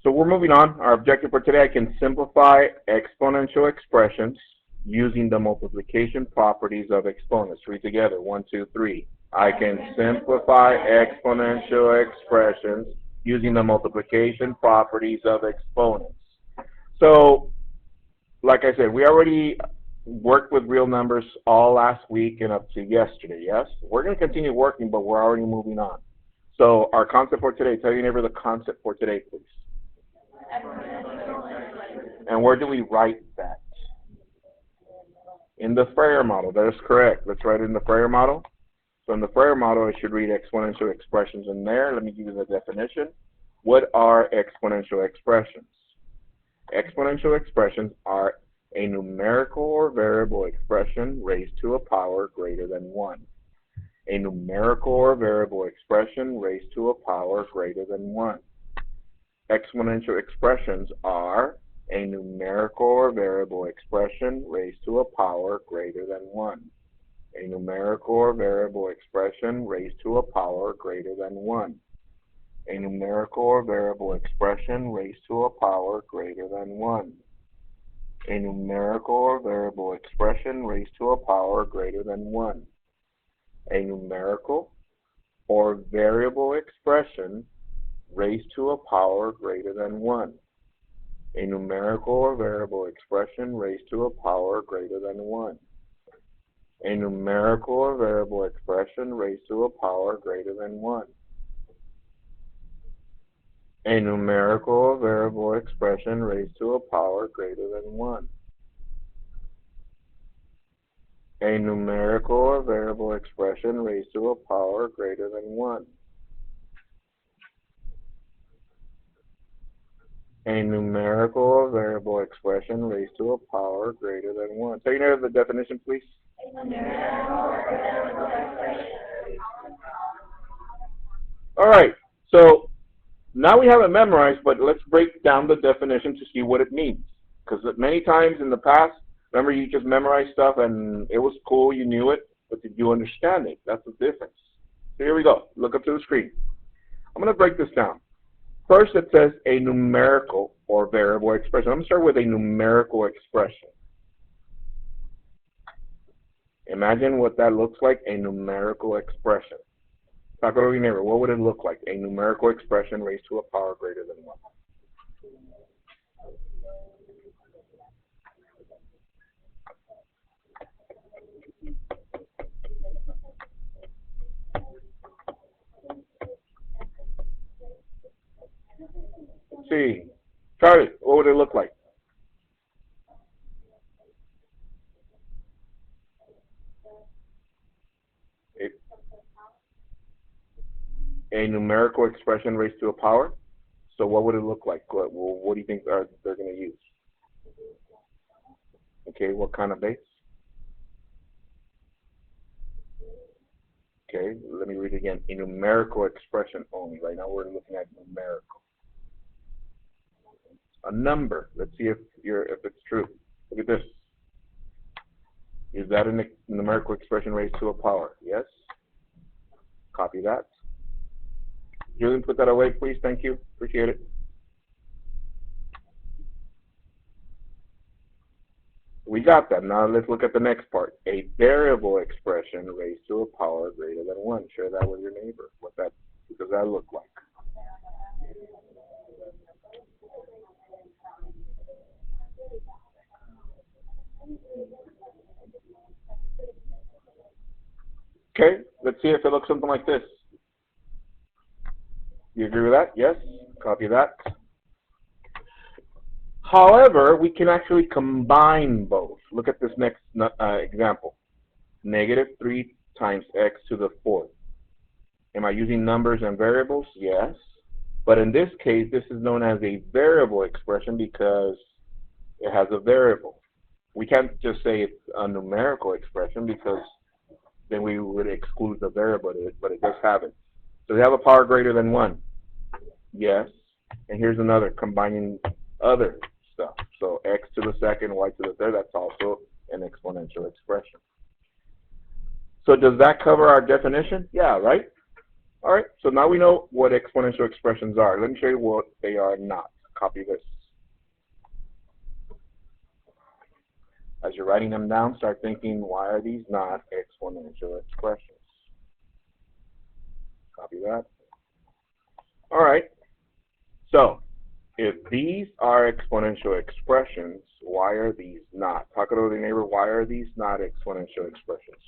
So we're moving on. Our objective for today, I can simplify exponential expressions using the multiplication properties of exponents. Read together. 1, 2, 3. I can simplify exponential expressions using the multiplication properties of exponents. So, like I said, we already worked with real numbers all last week and up to yesterday, yes? We're going to continue working, but we're already moving on. So our concept for today, tell your neighbor the concept for today, please. And where do we write that? In the Freyer model. That is correct. Let's write it in the Freyer model. So in the Freyer model, I should read exponential expressions in there. Let me give you the definition. What are exponential expressions? Exponential expressions are a numerical or variable expression raised to a power greater than 1. A numerical or variable expression raised to a power greater than 1. Exponential expressions are a numerical or variable expression raised to a power greater than 1. A numerical or variable expression raised to a power greater than 1. A numerical or variable expression raised to a power greater than 1. A numerical or variable expression raised to a power greater than 1. A numerical or variable expression raised to a power greater than 1. A numerical or variable expression raised to a power greater than 1. A numerical or variable expression raised to a power greater than 1. A numerical or variable expression raised to a power greater than 1. A numerical or variable expression raised to a power greater than 1. A numerical or variable expression raised to a power greater than 1. So you know the definition, please? All right. So now we have it memorized, but let's break down the definition to see what it means. Because many times in the past, remember, you just memorized stuff and it was cool, you knew it, but did you understand it? That's the difference. So here we go. Look up to the screen. I'm going to break this down. First, it says a numerical or variable expression. I'm going to start with a numerical expression. Imagine what that looks like, a numerical expression. Talk over your neighbor. What would it look like? A numerical expression raised to a power greater than 1. Let's see. Charlie, what would it look like? A numerical expression raised to a power. So what would it look like? What do you think they're going to use? Okay, what kind of base? Okay, let me read it again. A numerical expression only. Right now we're looking at numerical. A number. Let's see if it's true. Look at this. Is that a numerical expression raised to a power? Yes. Copy that. Julian, put that away, please. Thank you. Appreciate it. We got that. Now let's look at the next part. A variable expression raised to a power greater than 1. Share that with your neighbor. What does that look like? Okay, let's see if it looks something like this. You agree with that? Yes? Copy that. However, we can actually combine both. Look at this next example. Negative 3 times x to the 4th. Am I using numbers and variables? Yes. But in this case, this is known as a variable expression because it has a variable. We can't just say it's a numerical expression because then we would exclude the variable, but it does have it. So we have a power greater than 1. Yes. And here's another, combining other stuff. So x to the second, y to the third, that's also an exponential expression. So does that cover our definition? Yeah, right? All right, so now we know what exponential expressions are. Let me show you what they are not. copy this. As you're writing them down, start thinking, why are these not exponential expressions? Copy that. All right. So, if these are exponential expressions, why are these not? Talk to the neighbor, why are these not exponential expressions?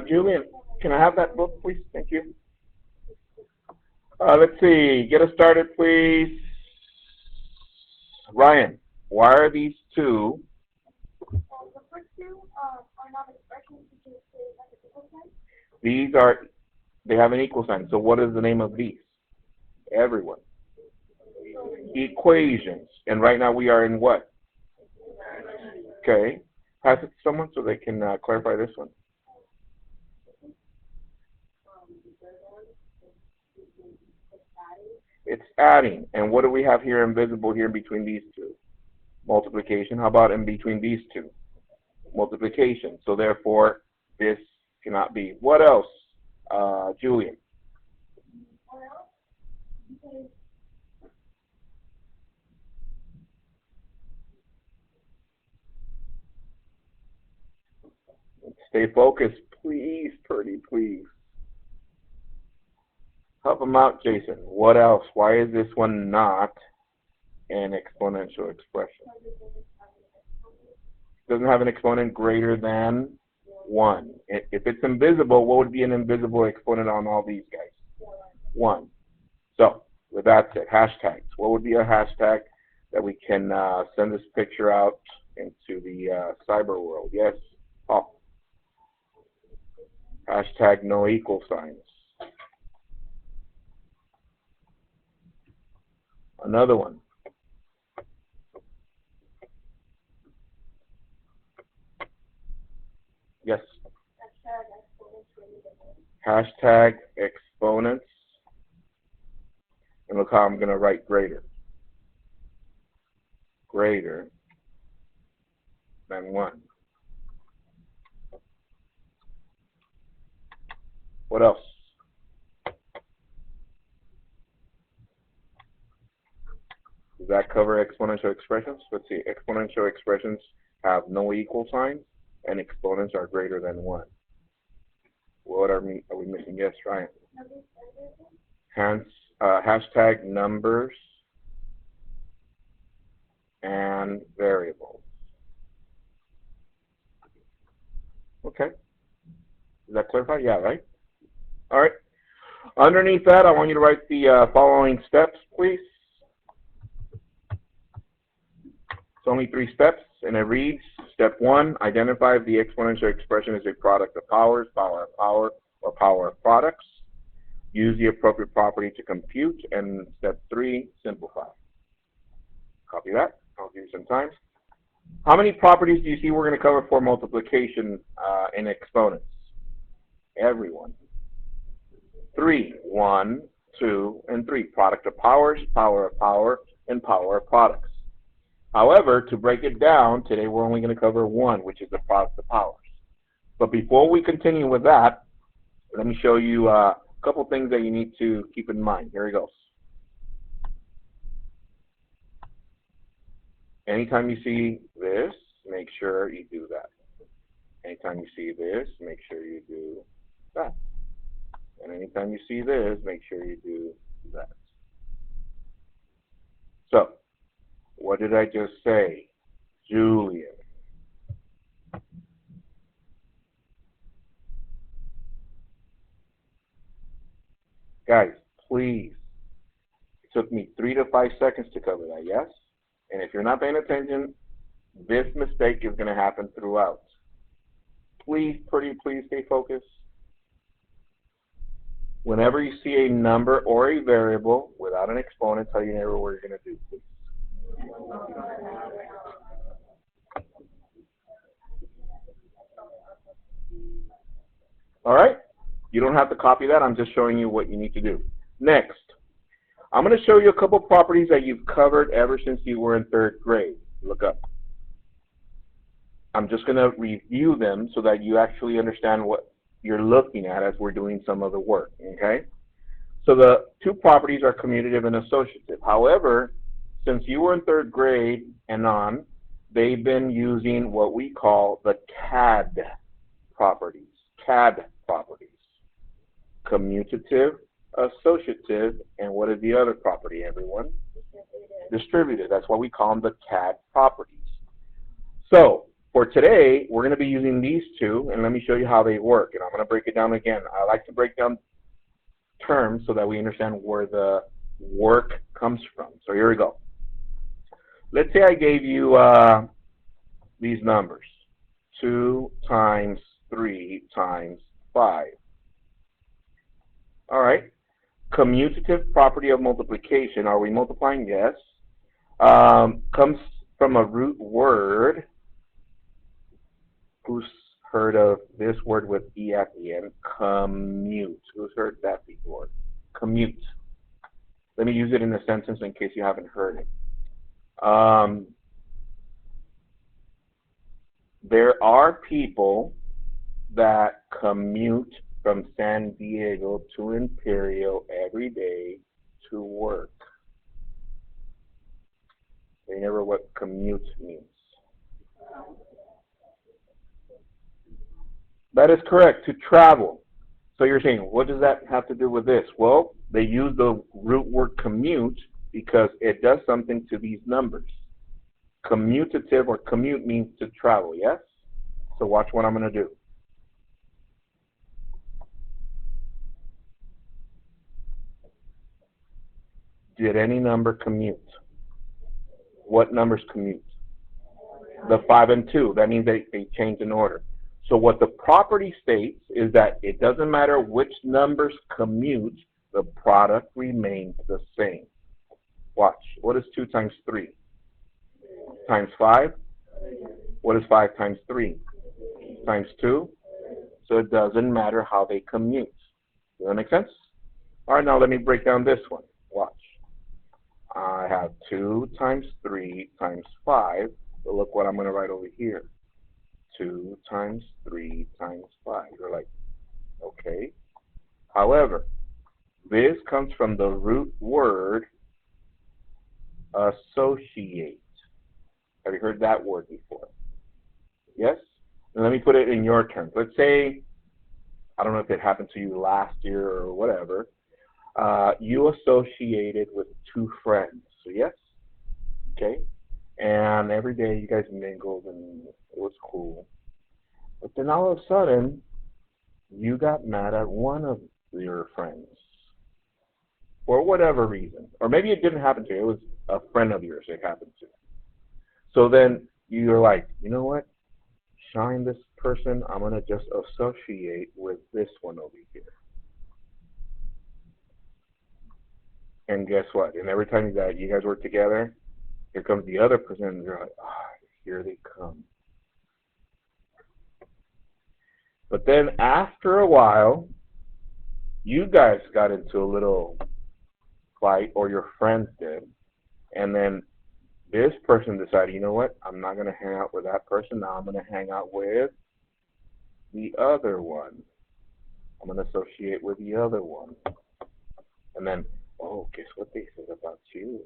Julian, can I have that book, please? Thank you. Let's see. Get us started, please. Ryan, why are these two? The first two are not expressions because they have an equal sign. These are, they have an equal sign. So what is the name of these? Everyone. Equations. And right now we are in what? Okay. Pass it to someone so they can clarify this one. It's adding. And what do we have here invisible here between these two? Multiplication. How about in between these two? Multiplication. So therefore, this cannot be. What else, Julian? Stay focused, please, Purdy, please. Help him out, Jason. What else? Why is this one not an exponential expression? It doesn't have an exponent greater than 1. If it's invisible, what would be an invisible exponent on all these guys? 1. So, with that said, hashtags. What would be a hashtag that we can send this picture out into the cyber world? Yes, Paul. Hashtag no equal signs. Another one. Yes. Hashtag exponents. And look how I'm going to write greater. Greater than 1. What else? Does that cover exponential expressions? Let's see. Exponential expressions have no equal signs, and exponents are greater than 1. What are we missing? Yes, Ryan. Hence, hashtag numbers and variables. Okay. Does that clarify? Yeah, right? All right. Underneath that, I want you to write the following steps, please. It's only 3 steps, and it reads, step 1, identify if the exponential expression is a product of powers, power of power, or power of products. Use the appropriate property to compute. And step 3, simplify. Copy that. I'll give you some time. How many properties do you see we're going to cover for multiplication in exponents? Everyone. 3. 1, 2, and 3. Product of powers, power of power, and power of products. However, to break it down, today we're only going to cover 1, which is the product of powers. But before we continue with that, let me show you a couple things that you need to keep in mind. Here it goes. Anytime you see this, make sure you do that. Anytime you see this, make sure you do that. And anytime you see this, make sure you do that. So, what did I just say? Julian. Guys, please. It took me 3 to 5 seconds to cover that, yes? And if you're not paying attention, this mistake is going to happen throughout. Please, pretty please stay focused. Whenever you see a number or a variable without an exponent, tell your neighbor what you're going to do, please. All right? You don't have to copy that. I'm just showing you what you need to do. Next, I'm going to show you a couple properties that you've covered ever since you were in third grade. Look up. I'm just going to review them so that you actually understand what you're looking at as we're doing some of the work, okay? So the two properties are commutative and associative. However, since you were in third grade and on, they've been using what we call the CAD properties. CAD properties. Commutative, associative, and what is the other property, everyone? Distributed. That's why we call them the CAD properties. So for today, we're going to be using these two, and let me show you how they work. And I'm going to break it down again. I like to break down terms so that we understand where the work comes from. So here we go. Let's say I gave you these numbers. 2 times 3 times 5. All right. Commutative property of multiplication. Are we multiplying? Yes. Comes from a root word. Who's heard of this word with E at the end? Commute. Who's heard that before? Commute. Let me use it in a sentence in case you haven't heard it. There are people that commute from San Diego to Imperial every day to work. They never what commute means. That is correct, to travel. So you're saying, what does that have to do with this? Well, they use the root word commute because it does something to these numbers. Commutative or commute means to travel, yes? So watch what I'm going to do. Did any number commute? What numbers commute? The 5 and 2. That means they change in order. So what the property states is that it doesn't matter which numbers commute, the product remains the same. Watch. What is 2 times 3? Times 5? What is 5 times 3? Times 2? So it doesn't matter how they commute. Does that make sense? All right, now let me break down this one. Watch. I have 2 times 3 times 5. So look what I'm going to write over here. 2 times 3 times 5. You're like, okay. However, this comes from the root word associate. Have you heard that word before? Yes? And let me put it in your terms. Let's say, I don't know if it happened to you last year or whatever, you associated with 2 friends. So yes? Okay. And every day you guys mingled and it was cool. But then all of a sudden, you got mad at one of your friends for whatever reason. Or maybe it didn't happen to you. It was a friend of yours it happened to. So then you're like, you know what? Shine this person, I'm going to just associate with this one over here. And guess what? And every time that you guys work together, here comes the other person, and you're like, here they come. But then after a while, you guys got into a little fight, or your friends did, and then this person decided, you know what, I'm not going to hang out with that person, now I'm going to hang out with the other one. I'm going to associate with the other one. And then, oh, guess what they said about you?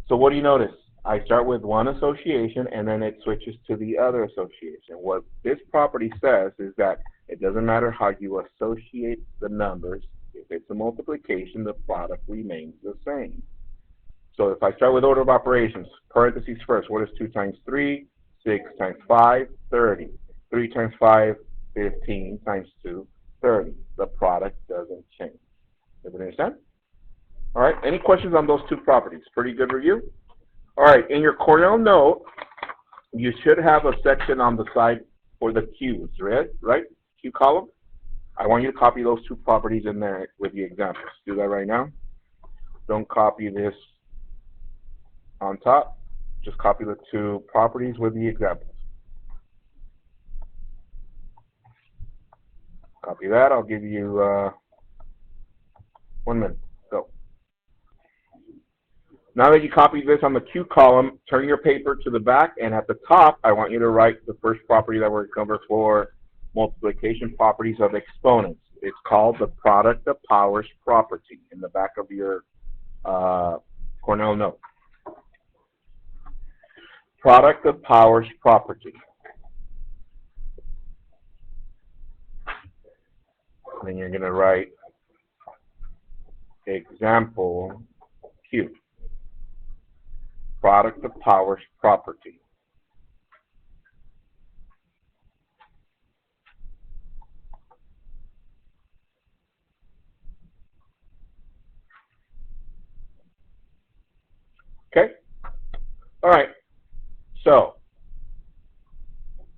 So what do you notice? I start with one association, and then it switches to the other association. What this property says is that it doesn't matter how you associate the numbers. If it's a multiplication, the product remains the same. So if I start with order of operations, parentheses first, what is 2 times 3? 6 times 5, 30. 3 times 5, 15 times 2, 30. The product doesn't change. Everybody understand? All right, any questions on those two properties? Pretty good review? All right, in your Cornell note, you should have a section on the side for the Q's, right? Q column. I want you to copy those two properties in there with the examples. Do that right now. Don't copy this on top. Just copy the two properties with the examples. Copy that. I'll give you 1 minute. Go. Now that you copied this on the Q column, turn your paper to the back, and at the top, I want you to write the first property that we're going to cover for multiplication properties of exponents. It's called the product of powers property in the back of your Cornell note. Product of powers property. Then you're going to write example Q. Product of powers property. Okay? All right. So,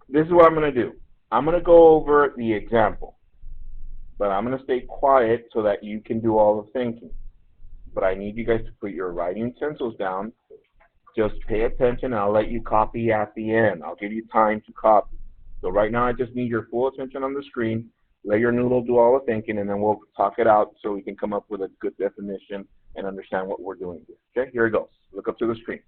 this is what I'm going to do. I'm going to go over the example, but I'm going to stay quiet so that you can do all the thinking. But I need you guys to put your writing utensils down. Just pay attention, and I'll let you copy at the end. I'll give you time to copy. So right now, I just need your full attention on the screen. Let your noodle do all the thinking, and then we'll talk it out so we can come up with a good definition and understand what we're doing here. Okay, here it goes. Look up to the screen.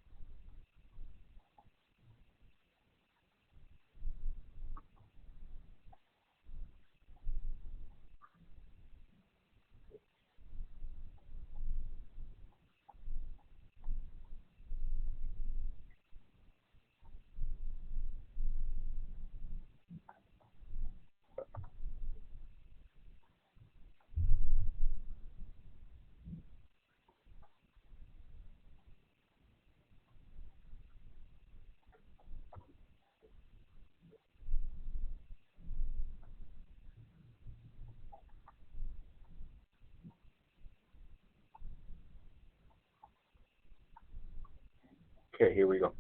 Okay, here we go.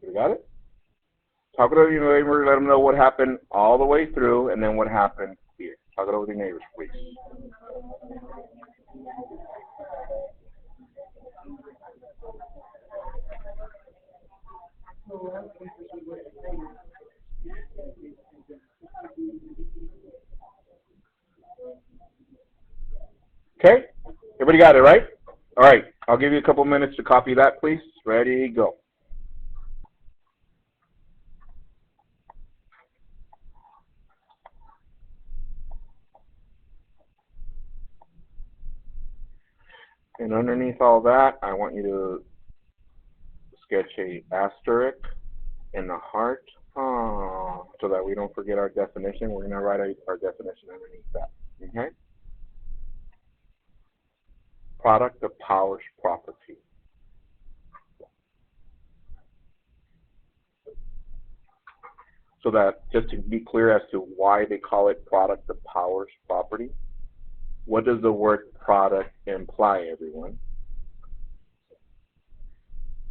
You got it? Talk it over to your neighbor, let them know what happened all the way through, and then what happened here. Talk it over to your neighbors, please. Okay? Everybody got it, right? All right. I'll give you a couple minutes to copy that, please. Ready, go. And underneath all that, I want you to sketch a asterisk and a heart so that we don't forget our definition. We're going to write our definition underneath that. Okay? Product of powers property. So that, just to be clear as to why they call it product of powers property, what does the word product imply, everyone?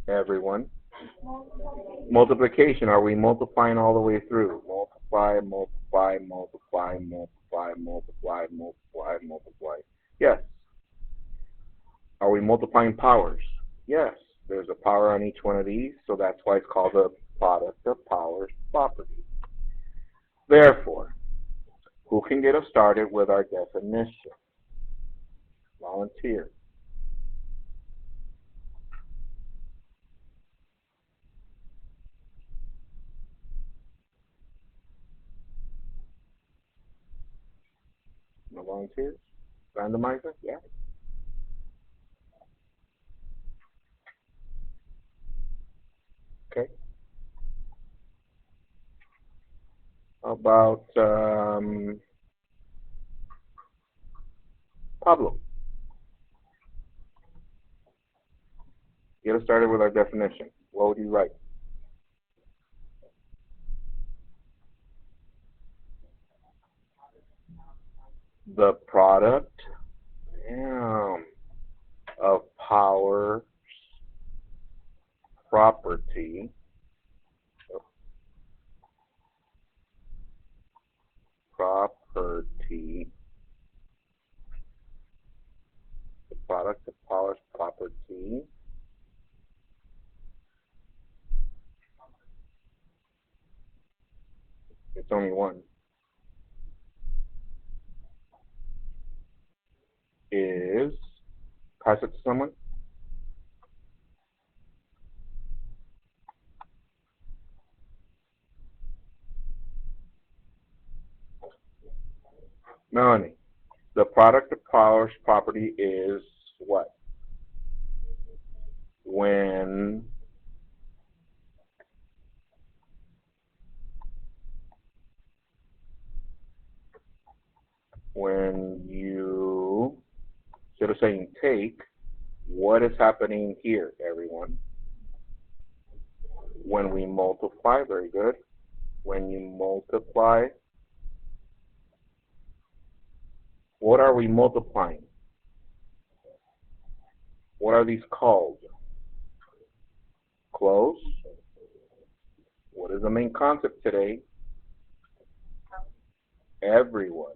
Everyone? Multiplication. Are we multiplying all the way through? Multiply, multiply, multiply, multiply, multiply, multiply, multiply. Yes. Are we multiplying powers? Yes. There's a power on each one of these, so that's why it's called a product of powers property. Therefore, who can get us started with our definition? Volunteer. Randomizer? Yeah. Okay. How about Pablo? Get us started with our definition. What would you write? The product, damn, of powers property the product of powers property it's only one is pass it to someone. Melanie, the product of powers property is what? When you, instead of saying take, what is happening here, everyone? When we multiply, very good. When you multiply, what are we multiplying? What are these called? Close. What is the main concept today? Everyone.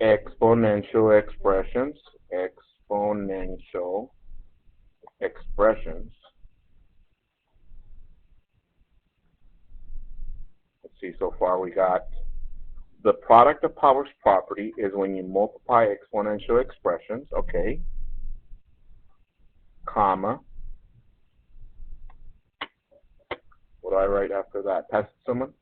Exponential expressions. Exponential expressions. Let's see, so far we got the product of powers property is when you multiply exponential expressions, okay, comma. What do I write after that? Pass it to someone?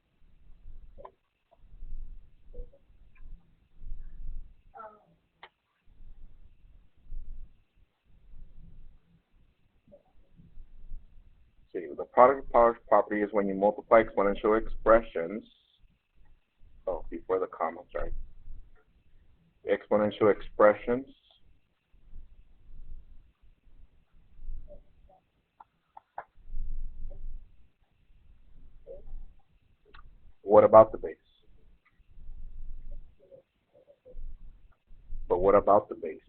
See, the product of powers property is when you multiply exponential expressions. Oh, before the comma, sorry. Exponential expressions. What about the base? But what about the bases?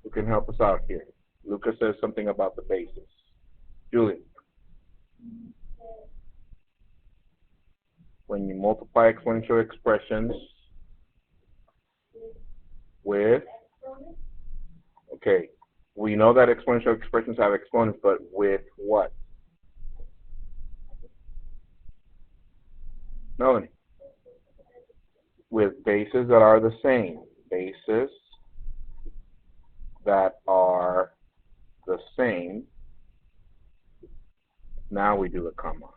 Who can help us out here? Lucas says something about the bases. Julian. When you multiply exponential expressions with, okay, we know that exponential expressions have exponents, but with what? Melanie. With bases that are the same. Bases that are the same. Now we do a comma.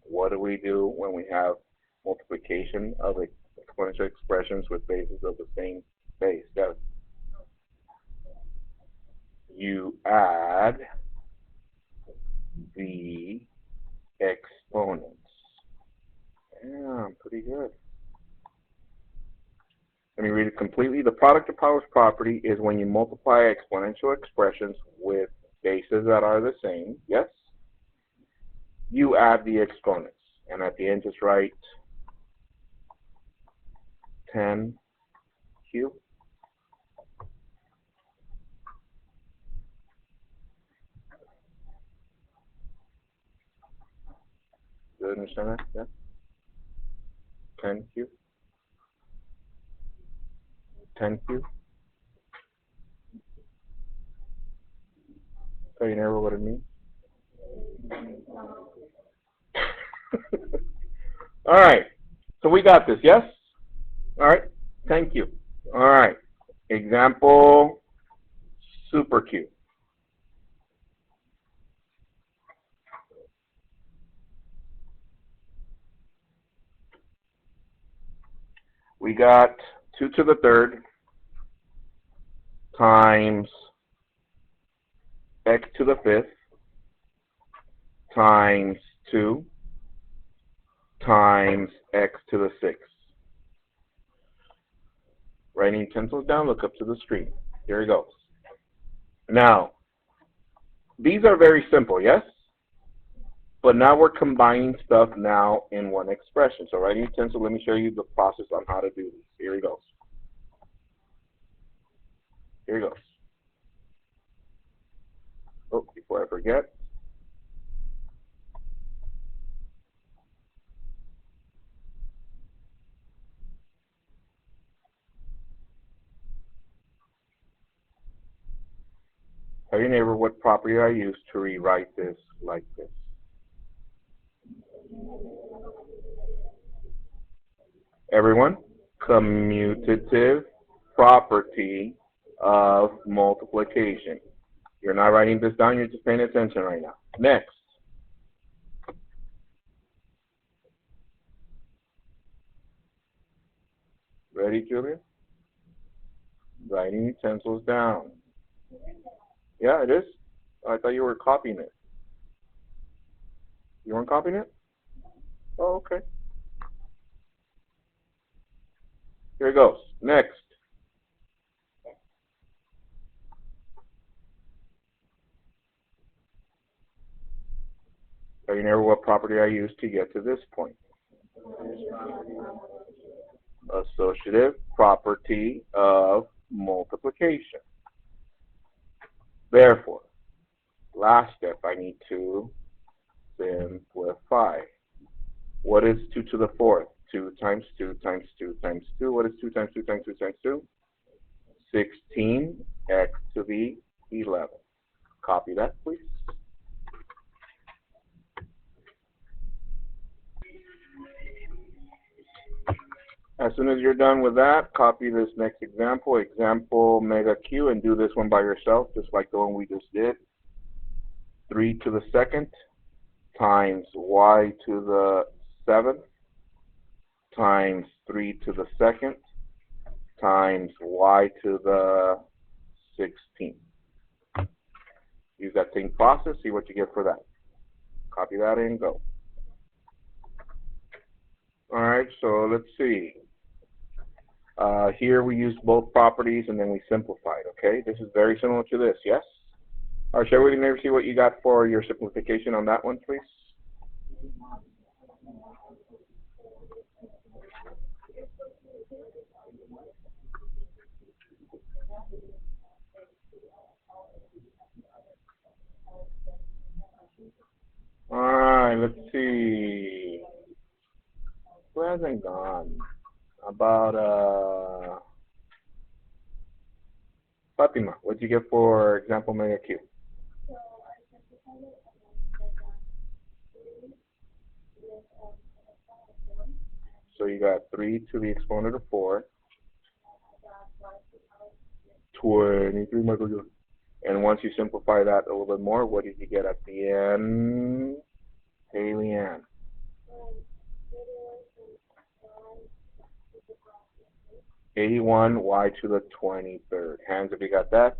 What do we do when we have multiplication of exponential expressions with bases of the same base? You add the exponents. Yeah, pretty good. Let me read it completely. The product of powers property is when you multiply exponential expressions with bases that are the same. Yes? You add the exponents. And at the end, just write 10Q. Do you understand that? Yeah? 10Q. 10Q. So you never what it means? All right. So we got this, yes? All right. Thank you. All right. Example super Q. We got 2 to the third times x to the fifth times 2 times x to the sixth. Writing utensils down, look up to the screen. Here it goes. Now, these are very simple, yes? But now we're combining stuff now in one expression. So writing utensil, let me show you the process on how to do this. Here it goes. Here it goes. Oh, before I forget. Tell your neighbor what property I use to rewrite this like this. Everyone, commutative property of multiplication. You're not writing this down, you're just paying attention right now. Next. Ready, Julia? Writing utensils down. Yeah, it is. I thought you were copying it. You weren't copying it? Oh, okay. Here it goes. Next. Tell your neighbor what property I use to get to this point. Associative property of multiplication. Therefore, last step, I need to simplify. What is 2 to the fourth? 2 times 2 times 2 times 2. What is 2 times 2 times 2 times 2? 16 x to the 11. Copy that, please. As soon as you're done with that, copy this next example, example mega Q, and do this one by yourself, just like the one we just did. 3 to the second times y to the seventh times 3 to the second times y to the 16th. Use that same process, see what you get for that. Copy that and go. Alright, so let's see. Here we used both properties and then we simplified, okay? This is very similar to this, yes? Alright, shall we see what you got for your simplification on that one, please? Alright, let's see. Who hasn't gone? About Fatima, what'd you get for example mega Q? So you got 3 to the exponent of 4. 23, Michael Jordan. And once you simplify that a little bit more, what did you get at the end? Hey, Leanne. 81 y to the 23rd. Hands if you got that.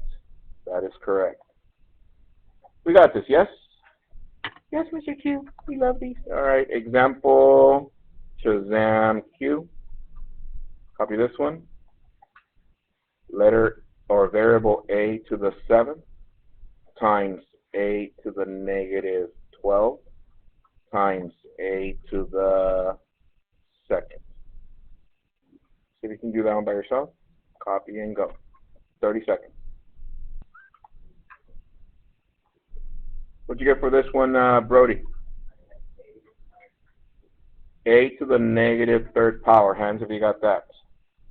That is correct. We got this, yes? Yes, Mr. Q. We love these. All right, example Shazam Q. Copy this one. Letter or variable a to the 7th times a to the negative 12 times a to the 2nd. See if you can do that one by yourself. Copy and go. 30 seconds. What'd you get for this one, Brody? A to the negative 3rd power. Hands if you got that.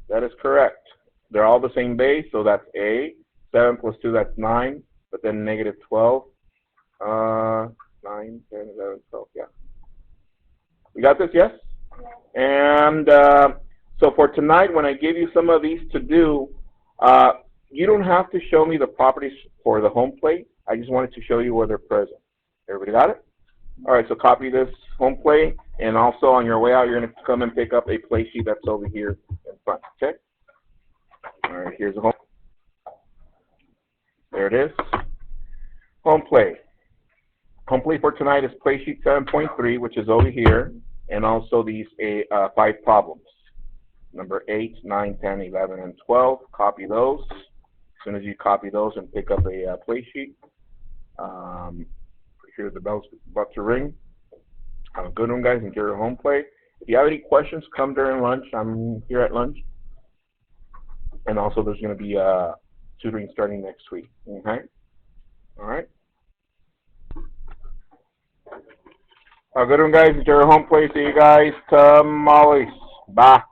That is correct. They're all the same base, so that's A. 7 plus 2, that's 9. But then negative 12. 9, 10, 11, 12, yeah. We got this, yes? And so for tonight, when I give you some of these to do, you don't have to show me the properties for the home plate. I just wanted to show you where they're present. Everybody got it? All right, so copy this home plate. And also on your way out, you're going to come and pick up a play sheet that's over here. fun. Okay. All right. Here's the home. There it is. Home play. Home play for tonight is play sheet 7.3, which is over here, and also these 5 problems. Number 8, 9, 10, 11, and 12. Copy those. As soon as you copy those and pick up a play sheet, here the bell's about to ring. Have a good one, guys. Enjoy your home play. If you have any questions, come during lunch. I'm here at lunch. And also, there's going to be tutoring starting next week. Okay? All right? Have a good one, guys. Enjoy your home play. See you guys tomorrow. Bye.